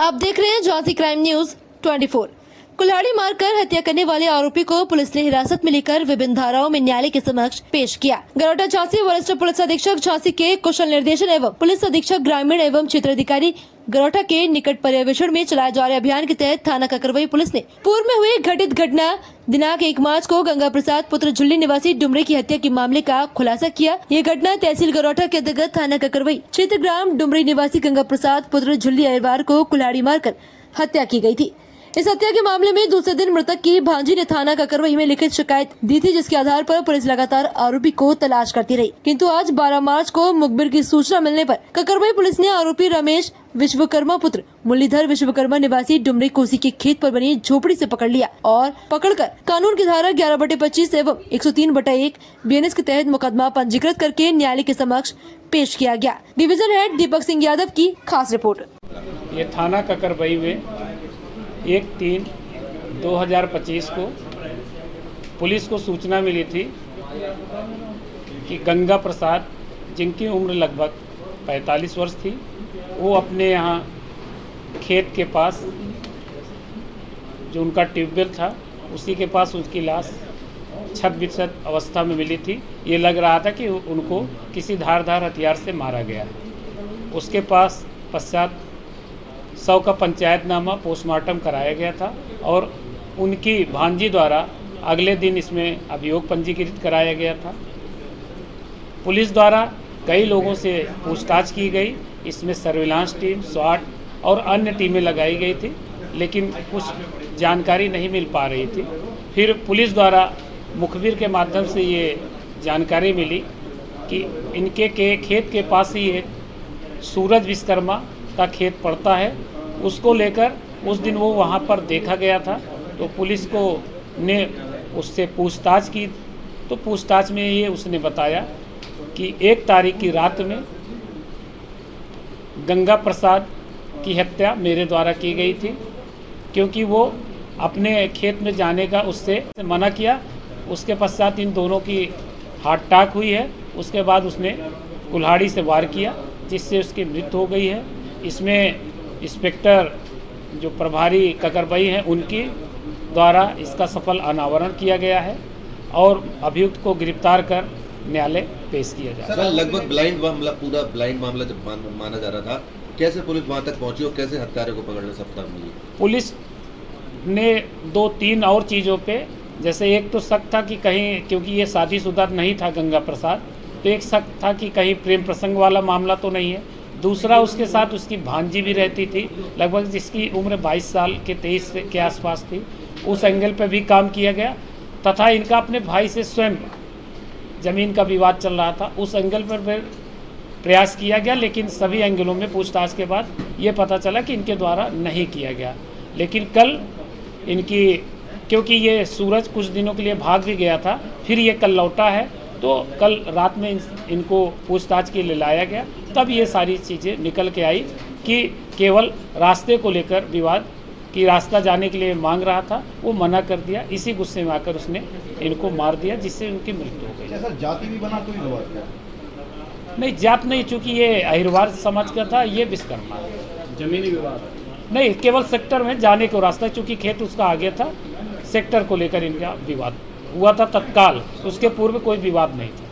आप देख रहे हैं झांसी क्राइम न्यूज 24। कुल्हाड़ी मारकर हत्या करने वाले आरोपी को पुलिस ने हिरासत में लेकर विभिन्न धाराओं में न्यायालय के समक्ष पेश किया। गरोटा झांसी वरिष्ठ पुलिस अधीक्षक झांसी के कुशल निर्देशन एवं पुलिस अधीक्षक ग्रामीण एवं क्षेत्राधिकारी गरोटा के निकट पर्यवेक्षण में चलाए जा रहे अभियान के तहत थाना ककरवई पुलिस ने पूर्व में हुई घटित घटना दिनांक 1 मार्च को गंगा प्रसाद पुत्र झुल्ली निवासी डुमरे की हत्या के मामले का खुलासा किया। ये घटना तहसील गरोटा के अंतर्गत थाना ककरवई क्षेत्र ग्राम डुमरी निवासी गंगा प्रसाद पुत्र झुल्ली अहिरवार को कुल्हाड़ी मारकर हत्या की गई थी। इस हत्या के मामले में दूसरे दिन मृतक की भांजी ने थाना ककरवई में लिखित शिकायत दी थी, जिसके आधार पर पुलिस लगातार आरोपी को तलाश करती रही, किंतु आज 12 मार्च को मुखबिर की सूचना मिलने पर ककरवई पुलिस ने आरोपी रमेश विश्वकर्मा पुत्र मुरलीधर विश्वकर्मा निवासी डुमरी कोसी के खेत पर बनी झोपड़ी से पकड़ लिया और पकड़कर कानून की धारा 11/25 एवं 103/1 BNS के तहत मुकदमा पंजीकृत करके न्यायालय के समक्ष पेश किया गया। डिवीजन हेड दीपक सिंह यादव की खास रिपोर्ट। ये थाना ककरवई में 1/3/2025 को पुलिस को सूचना मिली थी कि गंगा प्रसाद, जिनकी उम्र लगभग 45 वर्ष थी, वो अपने यहाँ खेत के पास जो उनका ट्यूबवेल था उसी के पास उसकी लाश छत-बिछत अवस्था में मिली थी। ये लग रहा था कि उनको किसी धारदार हथियार से मारा गया है। उसके पास पश्चात 100 का पंचायतनामा पोस्टमार्टम कराया गया था और उनकी भांजी द्वारा अगले दिन इसमें अभियोग पंजीकृत कराया गया था। पुलिस द्वारा कई लोगों से पूछताछ की गई। इसमें सर्विलांस टीम, स्वाट और अन्य टीमें लगाई गई थी, लेकिन कुछ जानकारी नहीं मिल पा रही थी। फिर पुलिस द्वारा मुखबिर के माध्यम से ये जानकारी मिली कि इनके खेत के पास ही एक सूरज विश्वकर्मा का खेत पड़ता है। उसको लेकर उस दिन वो वहाँ पर देखा गया था, तो पुलिस को ने उससे पूछताछ की, तो पूछताछ में ये उसने बताया कि 1 तारीख की रात में गंगा प्रसाद की हत्या मेरे द्वारा की गई थी, क्योंकि वो अपने खेत में जाने का उससे मना किया। उसके पश्चात इन दोनों की हार्ट अटैक हुई है। उसके बाद उसने कुल्हाड़ी से वार किया, जिससे उसकी मृत्यु हो गई है। इसमें इंस्पेक्टर जो प्रभारी ककरवई हैं, उनकी द्वारा इसका सफल अनावरण किया गया है और अभियुक्त को गिरफ्तार कर न्यायालय पेश किया जा रहा है। लगभग ब्लाइंड मामला, पूरा ब्लाइंड मामला जब माना जा रहा था, कैसे पुलिस वहां तक पहुंची और कैसे हत्यारे को पकड़ने में सफलता मिली? पुलिस ने 2-3 और चीज़ों पे, जैसे एक तो शक था कि कहीं, क्योंकि ये शादीशुदा नहीं था गंगा प्रसाद, तो एक शक था कि कहीं प्रेम प्रसंग वाला मामला तो नहीं है। दूसरा, उसके साथ उसकी भांजी भी रहती थी, लगभग जिसकी उम्र 22 साल के 23 के आसपास थी। उस एंगल पे भी काम किया गया, तथा इनका अपने भाई से स्वयं ज़मीन का विवाद चल रहा था, उस एंगल पर प्रयास किया गया, लेकिन सभी एंगलों में पूछताछ के बाद ये पता चला कि इनके द्वारा नहीं किया गया। लेकिन कल इनकी, क्योंकि ये सूरज कुछ दिनों के लिए भाग भी गया था, फिर ये कल लौटा है, तो कल रात में इनको पूछताछ के लिए लाया गया। तब ये सारी चीज़ें निकल के आई कि केवल रास्ते को लेकर विवाद, कि रास्ता जाने के लिए मांग रहा था, वो मना कर दिया। इसी गुस्से में आकर उसने इनको मार दिया, जिससे उनकी मृत्यु हो गई। सर, जाति भी बना कोई विवाद? नहीं, जात नहीं, चूँकि ये अहिरवार समाज का था, ये विश्वकर्मा है। जमीनी विवाद नहीं, केवल सेक्टर में जाने को रास्ता, चूँकि खेत उसका आगे था, सेक्टर को लेकर इनका विवाद हुआ था तत्काल, उसके पूर्व कोई विवाद नहीं था।